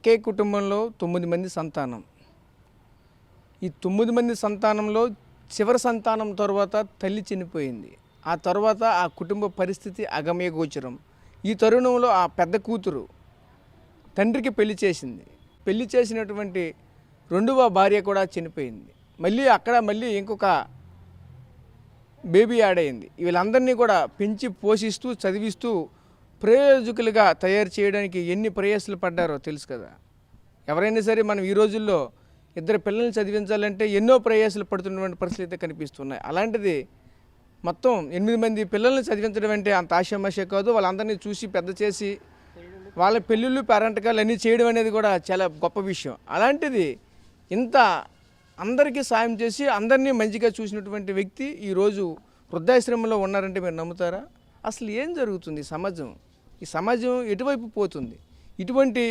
ఒకే కుటుంబంలో 9 మంది సంతానం. ఈ 9 మంది సంతానంలో చివరి సంతానం తర్వాత తల్లి చనిపోయింది. ఆ తర్వాత ఆ కుటుంబ పరిస్థితి అగమ్యగోచరం. ఈ తరుణంలో ఆ పెద్ద కూతురు తండ్రికి పెళ్లి చేసింది. పెళ్లి చేసినటువంటి రెండవ భార్య కూడా చనిపోయింది. మళ్ళీ ఇంకొక బేబీ యాడ్ అయింది. వీళ్ళందరినీ కూడా పెంచి పోషిస్తూ చదివిస్తూ ప్రయోజకులుగా తయారు చేయడానికి ఎన్ని ప్రయాసాలు పడ్డారో తెలుసు కదా. ఎవరైనా సరే మనం ఈ రోజుల్లో ఇద్దరు పిల్లల్ని చదివించాలంటే ఎన్నో ప్రయాసాలు పడుతున్నటువంటి పరిస్థితులు అయితే కనిపిస్తున్నాయి. అలాంటిది మొత్తం 8 మంది పిల్లల్ని చదివించడం అంటే అంత ఆశామాష కాదు. వాళ్ళందరినీ చూసి పెద్ద చేసి వాళ్ళ పెళ్ళిళ్ళు పేరెంటకాలు అన్నీ చేయడం అనేది కూడా చాలా గొప్ప విషయం. అలాంటిది ఇంత అందరికీ సాయం చేసి అందరినీ మంచిగా చూసినటువంటి వ్యక్తి ఈరోజు వృద్ధాశ్రమంలో ఉన్నారంటే మీరు నమ్ముతారా? అసలు ఏం జరుగుతుంది ఈ సమాజం ఎటువైపు పోతుంది? ఇటువంటి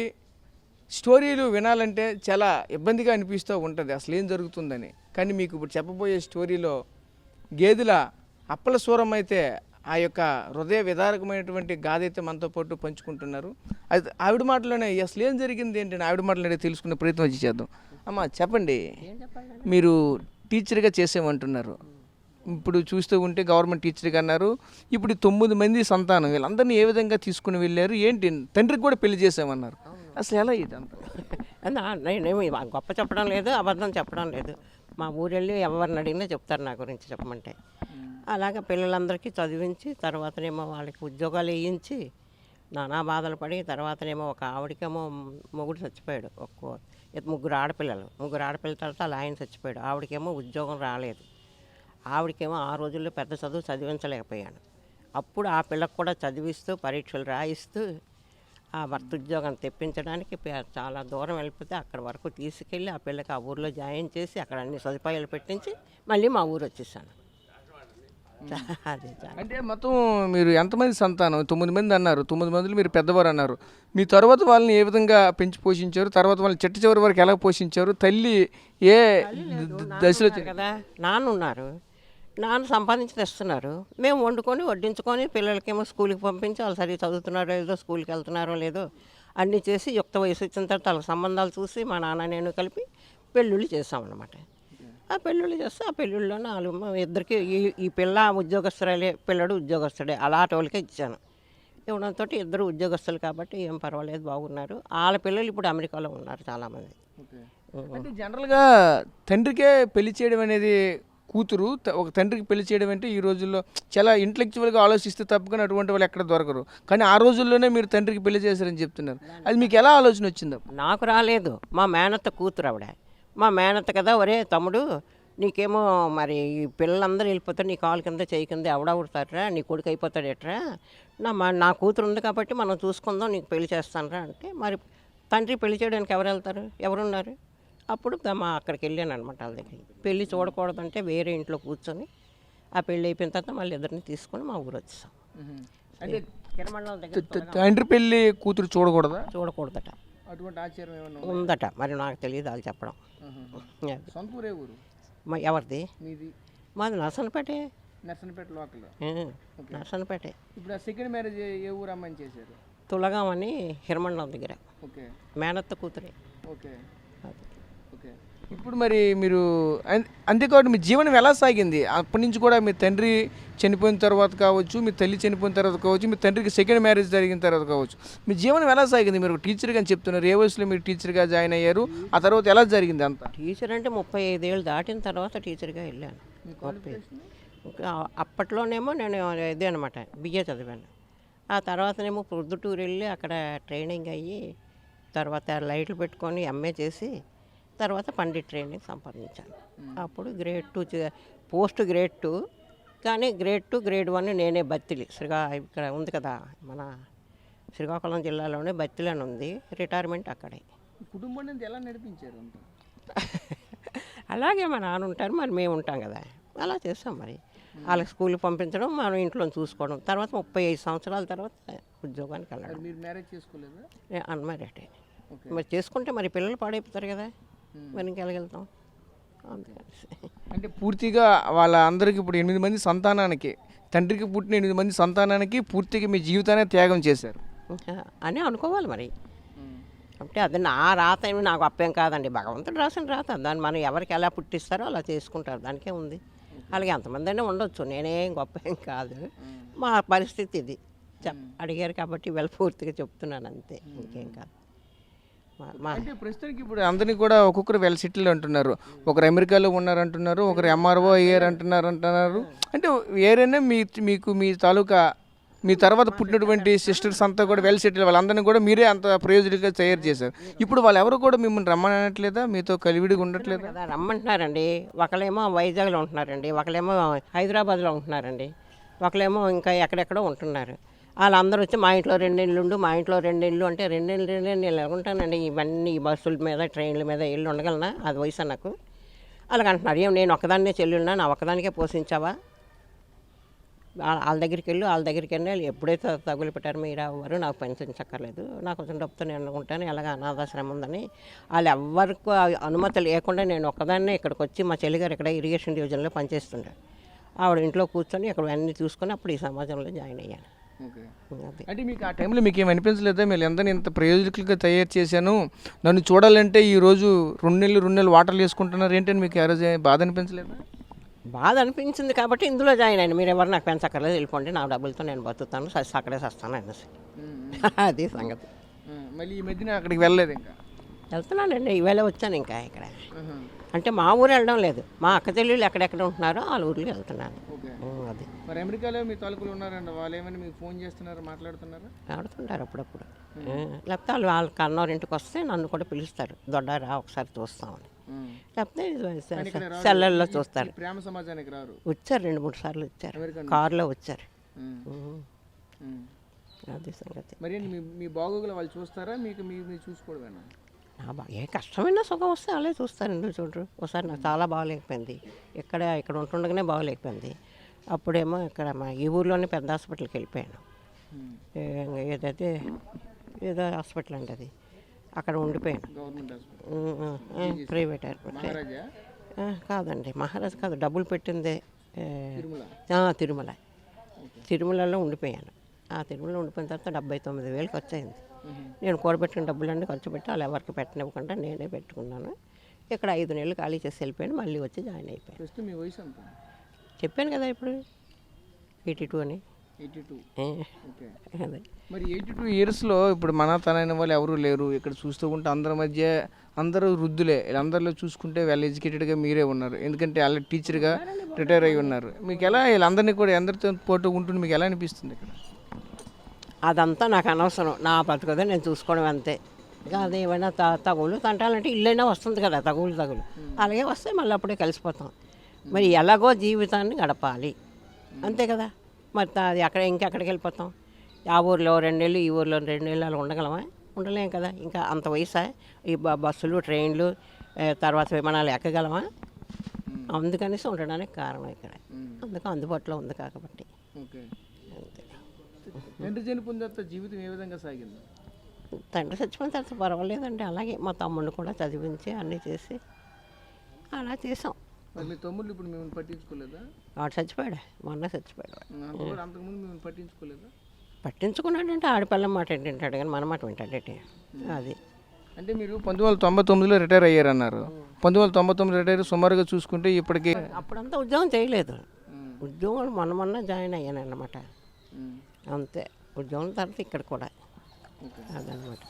స్టోరీలు వినాలంటే చాలా ఇబ్బందిగా అనిపిస్తూ ఉంటుంది అసలు ఏం జరుగుతుందని. కానీ మీకు ఇప్పుడు చెప్పబోయే స్టోరీలో గేదెల అప్పల సూరం అయితే ఆ యొక్క హృదయ విదారకమైనటువంటి గాథ అయితే మనతో పాటు పంచుకుంటున్నారు. అది ఆవిడ మాటలోనే అసలు ఏం జరిగింది ఏంటంటే ఆవిడ మాటలోనే తెలుసుకునే ప్రయత్నం చేద్దాం. అమ్మ చెప్పండి, మీరు టీచర్గా చేసేమంటున్నారు. ఇప్పుడు చూస్తూ ఉంటే గవర్నమెంట్ టీచర్గా అన్నారు. ఇప్పుడు 9 మంది సంతానం, వీళ్ళందరినీ ఏ విధంగా తీసుకుని వెళ్ళారు? ఏంటి తండ్రికి కూడా పెళ్లి చేసామన్నారు. అసలు ఎలా ఇదంతా? నేనేమి గొప్ప చెప్పడం లేదు, అబద్ధం చెప్పడం లేదు. మా ఊరెళ్ళి ఎవరిని అడిగినా చెప్తారు నా గురించి చెప్పమంటే. అలాగే పిల్లలందరికీ చదివించి తర్వాతనేమో వాళ్ళకి ఉద్యోగాలు వేయించి నానా బాధలు పడి తర్వాతనేమో ఒక ఆవిడకేమో మొగుడు చచ్చిపోయాడు. ముగ్గురు ఆడపిల్లల తర్వాత వాళ్ళ ఆయన చచ్చిపోయాడు. ఆవిడకేమో ఉద్యోగం రాలేదు. ఆవిడకేమో ఆ రోజుల్లో పెద్ద చదువు చదివించలేకపోయాను. అప్పుడు ఆ పిల్లకు కూడా చదివిస్తూ పరీక్షలు రాయిస్తూ ఆ భర్త ఉద్యోగం తెప్పించడానికి చాలా దూరం వెళ్ళిపోతే అక్కడ వరకు తీసుకెళ్ళి ఆ పిల్లకి ఆ ఊరిలో జాయిన్ చేసి అక్కడ అన్ని సదుపాయాలు పెట్టించి మళ్ళీ మా ఊరు వచ్చేసాను. అది అంటే మొత్తం మీరు ఎంతమంది సంతానం? 9 మంది అన్నారు. 9 మందిలో మీరు పెద్దవారు అన్నారు. మీ తర్వాత వాళ్ళని ఏ విధంగా పెంచి పోషించారు? తర్వాత వాళ్ళని చివరి వరకు ఎలా పోషించారు? తల్లి ఏ దశలో కదా నాన్న ఉన్నారు. నాన్న సంపాదించి తెస్తున్నారు. మేము వండుకొని వడ్డించుకొని పిల్లలకేమో స్కూల్కి పంపించి వాళ్ళు సరిగ్గా చదువుతున్నారో లేదో, స్కూల్కి వెళ్తున్నారో లేదో అన్నీ చేసి యుక్త వయసు వచ్చిన తర్వాత వాళ్ళ సంబంధాలు చూసి మా నాన్న నేను కలిపి పెళ్ళిళ్ళు చేసామన్నమాట. ఆ పెళ్ళిళ్ళు చేస్తే ఆ పెళ్ళిళ్ళలో ఇద్దరికి ఈ పిల్ల ఉద్యోగస్తురాలే, పిల్లడు ఉద్యోగస్తుడే, అలాంటి వాళ్ళకే ఇచ్చాను. ఇవ్వడంతో ఇద్దరు ఉద్యోగస్తులు కాబట్టి ఏం పర్వాలేదు, బాగున్నారు. వాళ్ళ పిల్లలు ఇప్పుడు అమెరికాలో ఉన్నారు చాలామంది. అంటే జనరల్గా తండ్రికే పెళ్లి చేయడం అనేది కూతురు ఒక తండ్రికి పెళ్లి చేయడం అంటే ఈ రోజుల్లో చాలా ఇంటలెక్చువల్గా ఆలోచిస్తే తప్పకుండా అటువంటి వాళ్ళు ఎక్కడ దొరకరు. కానీ ఆ రోజుల్లోనే మీరు తండ్రికి పెళ్లి చేశారని చెప్తున్నారు. అది మీకు ఎలా ఆలోచన వచ్చింది? నాకు రాలేదు, మా మేనత్త కూతురు ఆవిడ. మా మేనత్త కదా, ఒరే తమ్ముడు నీకేమో మరి ఈ పిల్లలందరూ వెళ్ళిపోతారు, నీ కాలు కింద చేయి కింద ఎవడవుతారా, నీ కొడుకు అయిపోతాడు ఎట్రా, నా కూతురు ఉంది కాబట్టి మనం చూసుకుందాం, నీకు పెళ్లి చేస్తానరా అంటే, మరి తండ్రి పెళ్లి చేయడానికి ఎవరు వెళ్తారు, ఎవరున్నారు? అప్పుడు అక్కడికి వెళ్ళాను అనమాట వాళ్ళ దగ్గరికి. పెళ్ళి చూడకూడదంటే వేరే ఇంట్లో కూర్చొని ఆ పెళ్ళి అయిపోయిన తర్వాత మళ్ళీ ఇద్దరిని తీసుకొని మా ఊరు వచ్చేసాం. అంటే తండ్రి పెళ్ళి కూతురు చూడకూడదట, అటువంటి ఆచారం ఏమన్నా ఉందట. మరి నాకు తెలియదు వాళ్ళు చెప్పడం. ఎవరిది? మాది నర్సనపేటే. నర్సనపేటే. ఇప్పుడు సెకండ్ మ్యారేజ్ ఏ ఊరు అమ్మని చేశారు? తులగాం అని హిరమండలం దగ్గర. మేనత్త కూతురే. ఇప్పుడు మరి మీరు అంతేకాదు, మీ జీవనం ఎలా సాగింది? అప్పటి నుంచి కూడా మీ తండ్రి చనిపోయిన తర్వాత కావచ్చు, మీ తల్లి చనిపోయిన తర్వాత కావచ్చు, మీ తండ్రికి సెకండ్ మ్యారేజ్ జరిగిన తర్వాత కావచ్చు, మీ జీవనం ఎలా సాగింది? మీరు టీచర్గా అని చెప్తున్నారు. ఏ వయసులో మీరు టీచర్గా జాయిన్ అయ్యారు? ఆ తర్వాత ఎలా జరిగింది అంతా? టీచర్ అంటే 35 ఏళ్ళు దాటిన తర్వాత టీచర్గా వెళ్ళాను. అప్పట్లోనేమో నేను ఇదే అనమాట, బిఏ చదివాను. ఆ తర్వాతనేమో ప్రొద్దుటూరు వెళ్ళి అక్కడ ట్రైనింగ్ అయ్యి తర్వాత లైట్లు పెట్టుకొని ఎంఏ చేసి తర్వాత పండిట్ ట్రైనింగ్ సంపాదించాను. అప్పుడు గ్రేడ్ 2 పోస్ట్ గ్రేడ్ 2, కానీ గ్రేడ్ 2 గ్రేడ్ 1 నేనే బత్తిలి ఇక్కడ ఉంది కదా మన శ్రీకాకుళం జిల్లాలోనే బత్తిలి అని ఉంది, రిటైర్మెంట్ అక్కడే. కుటుంబం ఎలా నడిపించారు? అలాగే మా నాన్న ఉంటారు, మరి మేము ఉంటాం కదా, అలా చేస్తాం. మరి వాళ్ళకి స్కూల్కి పంపించడం, మనం ఇంట్లో చూసుకోవడం. తర్వాత 35 సంవత్సరాల తర్వాత ఉద్యోగానికి వెళ్ళడం. మీరు మ్యారేజ్ చేసుకోలేదా? అన్మ్యారీడే. మరి చేసుకుంటే మరి పిల్లలు పాడైపోతారు కదా, మరి ఇంకెళ్ళగలుగుతాం. అంటే పూర్తిగా వాళ్ళ అందరికి ఇప్పుడు 8 మంది సంతానానికి, తండ్రికి పుట్టిన 8 మంది సంతానానికి పూర్తిగా మీ జీవితాన్ని త్యాగం చేశారు అని అనుకోవాలి. మరి అంటే అది నా రాత ఏమి నాకు అప్పేం కాదండి, భగవంతుడు రాసిన రాత. దాన్ని మనం ఎవరికి ఎలా పుట్టిస్తారో అలా చేసుకుంటారు, దానికే ఉంది. అలాగే ఎంతమంది అయినా ఉండొచ్చు, నేనేం గొప్ప ఏం కాదు. మా పరిస్థితి ఇది. అడిగారు కాబట్టి ఇవాళ పూర్తిగా చెప్తున్నాను అంతే, ఇంకేం కాదు. అంటే ప్రస్తుతానికి ఇప్పుడు అందరినీ కూడా ఒక్కొక్కరు వెల్ సెటిల్డ్ అంటున్నారు. ఒకరు అమెరికాలో ఉన్నారంటున్నారు, ఒకరు ఎంఆర్ఓ అయ్యారు అంటున్నారు. అంటే వేరేనే మీకు మీ తాలూకా మీ తర్వాత పుట్టినటువంటి సిస్టర్స్ అంతా కూడా వెల్ సెటిల్, వాళ్ళందరినీ కూడా మీరే అంత ప్రయోజనంగా తయారు చేశారు. ఇప్పుడు వాళ్ళు ఎవరు కూడా మిమ్మల్ని రమ్మని అనట్లేదా, మీతో కలివిడిగా ఉండట్లేదా? కదా రమ్మంటున్నారండి. ఒకళ్ళేమో వైజాగ్లో ఉంటున్నారండి, ఒకళ్ళేమో హైదరాబాద్లో ఉంటున్నారండి, ఒకళ్ళేమో ఇంకా ఎక్కడెక్కడో ఉంటున్నారు. వాళ్ళందరూ వచ్చి మా ఇంట్లో 2 నెలలు ఉండు, మా ఇంట్లో 2 నెలలు అంటే 2 నెలలు ఎలా ఉంటానండి? ఇవన్నీ బస్సుల మీద ట్రైన్ల మీద వెళ్ళి ఉండగలనా? అది వయసు నాకు. అలాగ అంటున్నారు. ఏం నేను ఒక్కదాన్నే చెల్లున్నా, నా ఒక్కదానికే పోషించావా? వాళ్ళ దగ్గరికి వెళ్ళి ఎప్పుడైతే తగులు పెట్టారు మీరు ఎవ్వరు నాకు పెంచక్కర్లేదు, నాకు కొంచెం డబ్బుతో నేను అనుకుంటాను, ఎలాగ అనాథాశ్రమం ఉందని. వాళ్ళు ఎవరికి అనుమతి లేకుండా నేను ఒక్కదాన్నే ఇక్కడికి వచ్చి, మా చెల్లిగారు ఇక్కడ ఇరిగేషన్ డివిజన్లో పనిచేస్తుండే, ఆవిడ ఇంట్లో కూర్చొని ఇక్కడ అన్నీ చూసుకొని అప్పుడు ఈ సమాజంలో జాయిన్ అయ్యాను. అంటే మీకు ఆ టైంలో మీకు ఏమి అనిపించలేదా, మీరు అందరినీ ఇంత ప్రయోజకులుగా తయారు చేశాను, నన్ను చూడాలంటే ఈరోజు 2 నెలలు వాటర్లు వేసుకుంటున్నారు ఏంటని మీకు ఆ రోజు బాధ అనిపించలేదా? బాధ అనిపించింది కాబట్టి ఇందులో జాయిన్ అయ్యాను. మీరు ఎవరు నాకు పెంచక్కర్లేదు, వెళ్ళిపోండి, నా డబ్బులతో నేను బతుకుతాను, అక్కడే వస్తాను అనేసి. అది సంగతి. మళ్ళీ ఈ మధ్యన అక్కడికి వెళ్ళలేదు? ఇంకా వెళ్తున్నానండి, ఈవేళ వచ్చాను ఇంకా ఇక్కడ. అంటే మా ఊరు వెళ్ళడం లేదు, మా అక్క చెల్లెళ్ళు ఎక్కడెక్కడ ఉంటున్నారో వాళ్ళ ఊర్లో వెళ్తున్నాను. అది మరి అమెరికాలో మీ తాలూకులు ఉన్నారండి, వాళ్ళు ఏమైనా మీకు ఫోన్ చేస్తున్నారు, మాట్లాడుతున్నారు? ఆడుతుంటారు అప్పుడప్పుడు. లేకపోతే వాళ్ళ కన్నోరింటికి వస్తే నన్ను కూడా పిలుస్తారు, దొడ్డారా ఒకసారి చూస్తామని. లేకపోతే సెల్లల్లో చూస్తారు. ప్రేమ సమాజానికి రారు? వచ్చారు 2-3 సార్లు వచ్చారు, కారులో వచ్చారు. అది సంగతి. మరి మీ బాగోగులు వాళ్ళు చూస్తారా, మీకు మీరు చూసుకోవడమేనా? ఏ కష్టమైనా సుఖం వస్తే వాళ్ళే చూస్తారు, ఎందుకు చూడరు? ఒకసారి నాకు చాలా బాగలేకపోయింది, ఇక్కడ ఉంటుండగానే బాగలేకపోయింది. అప్పుడేమో ఇక్కడ మా ఈ ఊర్లోనే పెద్ద హాస్పిటల్కి వెళ్ళిపోయాను. ఏదైతే ఏదో హాస్పిటల్ అండి అది, అక్కడ ఉండిపోయాను. ప్రైవేట్ హాస్పిటల్ కాదండి, మహారాజ్ కాదు, డబ్బులు పెట్టిందే తిరుమలలో ఉండిపోయాను. ఆ తిరుమలలో ఉండిపోయిన తర్వాత 79,000 ఖర్చు అయింది. నేను కూడబెట్టిన డబ్బులన్నీ ఖర్చు పెట్టి వాళ్ళు ఎవరికి పెట్టనివ్వకుండా నేనే పెట్టుకున్నాను. ఇక్కడ 5 నెలలు ఖాళీ చేసి వెళ్ళిపోయాను, మళ్ళీ వచ్చి జాయిన్ అయిపోయాను. మీ వయసు ఎంత? చెప్పాను కదా ఇప్పుడు 82 అని. 82. అదే మరి 82 ఇయర్స్లో ఇప్పుడు మన తనైన వాళ్ళు ఎవరు లేరు ఇక్కడ. చూస్తూ ఉంటే అందరి మధ్య అందరూ వృద్ధులే, వీళ్ళందరిలో చూసుకుంటే వెల్ ఎడ్యుకేటెడ్గా మీరే ఉన్నారు, ఎందుకంటే వాళ్ళ టీచర్గా రిటైర్ అయ్యి ఉన్నారు. మీకు ఎలా వీళ్ళందరినీ కూడా అందరితో పాటు ఉంటుంది, మీకు ఎలా అనిపిస్తుంది ఇక్కడ? అదంతా నాకు అనవసరం, నా బతుకదో నేను చూసుకోవడం అంతే. ఇక అదేమైనా తగులు తంటాలంటే ఇల్లైనా వస్తుంది కదా, తగులు అలాగే వస్తే మళ్ళీ అప్పుడే కలిసిపోతాం. మరి ఎలాగో జీవితాన్ని గడపాలి అంతే కదా. మరి అది ఇంకెక్కడికి వెళ్ళిపోతాం? ఆ ఊర్లో 2 నెలలు, ఈ ఊర్లో 2 నెలలు అలా ఉండగలమా? ఉండలేం కదా. ఇంకా అంత వయసా ఈ బస్సులు ట్రైన్లు తర్వాత విమానాలు ఎక్కగలమా? అందుకనేసి ఉండడానికి కారణం ఇక్కడ, అందుకు అందుబాటులో ఉంది కాబట్టి. తండ్రి చనిపోయిన తర్వాత జీవితం ఏ విధంగా సాగింది? తండ్రి చచ్చిపోయిన తర్వాత పర్వాలేదండి, అలాగే మా తమ్ముడిని కూడా చదివించి అన్నీ చేసి అలా చేసాం. మరి మీ తమ్ముళ్ళు ఇప్పుడు మిమ్మల్ని పట్టించుకోలేదా? వాడు చచ్చిపోయాడు, మొన్న చచ్చిపోయాడు. అంతకుముందు మిమ్మల్ని పట్టించుకోలేదా? పట్టించుకున్నాడంటే ఆడపిల్ల మాట ఏంటంటాడు కానీ మన మాట వింటాడేంటి. అది అంటే మీరు 1999లో రిటైర్ అయ్యారన్నారు. 1999 రిటైర్ సుమారుగా చూసుకుంటే ఇప్పటికి అప్పుడంతా ఉద్యోగం చేయలేదు, ఉద్యోగం మొన్న జాయిన్ అయ్యాను అన్నమాట. అంతే, ఉద్యోగం తర్వాత ఇక్కడ కూడా అదనమాట.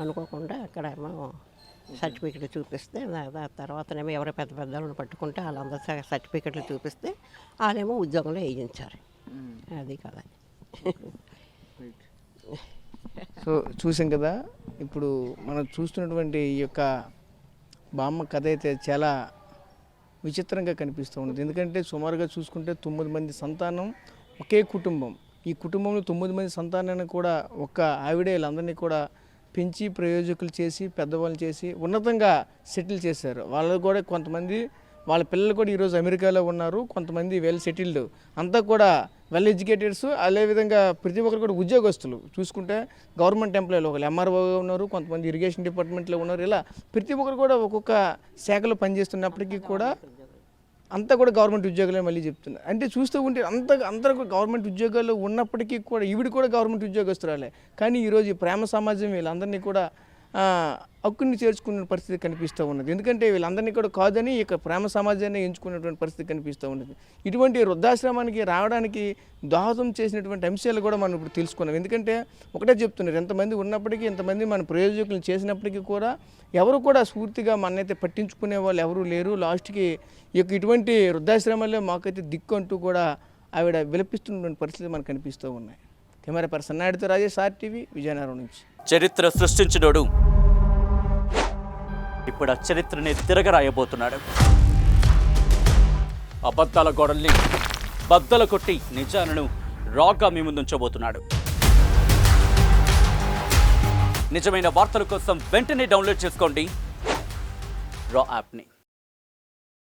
అనుకోకుండా అక్కడేమో సర్టిఫికెట్లు చూపిస్తే తర్వాతనేమో ఎవరో పెద్ద పెద్దలను పట్టుకుంటే వాళ్ళందరూ సర్టిఫికెట్లు చూపిస్తే వాళ్ళేమో ఉద్యోగంలో వేయించారు. అది కదా. సో చూసాం కదా, ఇప్పుడు మనం చూస్తున్నటువంటి ఈ యొక్క బామ్మ కథ అయితే చాలా విచిత్రంగా కనిపిస్తూ ఉంటుంది. ఎందుకంటే సుమారుగా చూసుకుంటే 9 మంది సంతానం, ఒకే కుటుంబం. ఈ కుటుంబంలో 9 మంది సంతానాన్ని కూడా ఒక్క ఆవిడే వీళ్ళందరినీ కూడా పెంచి ప్రయోజకులు చేసి పెద్దవాళ్ళు చేసి ఉన్నతంగా సెటిల్ చేశారు. వాళ్ళు కూడా కొంతమంది వాళ్ళ పిల్లలు కూడా ఈరోజు అమెరికాలో ఉన్నారు, కొంతమంది వెల్ సెటిల్డ్, అంతా కూడా వెల్ ఎడ్యుకేటెడ్స్. అదేవిధంగా ప్రతి ఒక్కరు కూడా ఉద్యోగస్తులు. చూసుకుంటే గవర్నమెంట్ ఎంప్లాయీలు, ఒకళ్ళు ఎంఆర్ఓగా ఉన్నారు, కొంతమంది ఇరిగేషన్ డిపార్ట్మెంట్లో ఉన్నారు. ఇలా ప్రతి ఒక్కరు కూడా ఒక్కొక్క శాఖలో పనిచేస్తున్నప్పటికీ కూడా అంతా కూడా గవర్నమెంట్ ఉద్యోగాలే మళ్ళీ చెప్తున్నారు. అంటే చూస్తూ ఉంటే అందరూ కూడా గవర్నమెంట్ ఉద్యోగాల్లో ఉన్నప్పటికీ కూడా ఈవిడ కూడా గవర్నమెంట్ ఉద్యోగస్తురాలే. కానీ ఈరోజు ఈ ప్రేమ సమాజం వీళ్ళందరినీ కూడా హక్కుని చేర్చుకునే పరిస్థితి కనిపిస్తూ ఉన్నది. ఎందుకంటే వీళ్ళందరినీ కూడా కాదని ఇక ప్రేమ సమాజాన్ని ఎంచుకున్నటువంటి పరిస్థితి కనిపిస్తూ ఉన్నది. ఇటువంటి వృద్ధాశ్రమానికి రావడానికి దోహదం చేసినటువంటి అంశాలు కూడా మనం ఇప్పుడు తెలుసుకున్నాం. ఎందుకంటే ఒకటే చెప్తున్నారు, ఎంతమంది ఉన్నప్పటికీ ఎంతమంది మన ప్రయోజకులు చేసినప్పటికీ కూడా ఎవరు కూడా స్ఫూర్తిగా మనైతే పట్టించుకునే వాళ్ళు ఎవరూ లేరు. లాస్ట్కి ఇటువంటి వృద్ధాశ్రమాల్లో మాకైతే దిక్కు అంటూ కూడా ఆవిడ విలపిస్తున్నటువంటి పరిస్థితి మనకు కనిపిస్తూ ఉన్నాయి. కెమెరా పర్సన్ నాయుడుతో రాజేష్, ఆర్టీవీ, విజయనగరం నుంచి. చరిత్ర సృష్టించినోడు ఇప్పుడు ఆ చరిత్రని తిరగరాయబోతున్నాడు. అబద్ధాల గోడల్ని బద్దల కొట్టి నిజాలను రాగా మీ ముందుంచబోతున్నాడు. నిజమైన వార్తల కోసం వెంటనే డౌన్లోడ్ చేసుకోండి రా యాప్ని.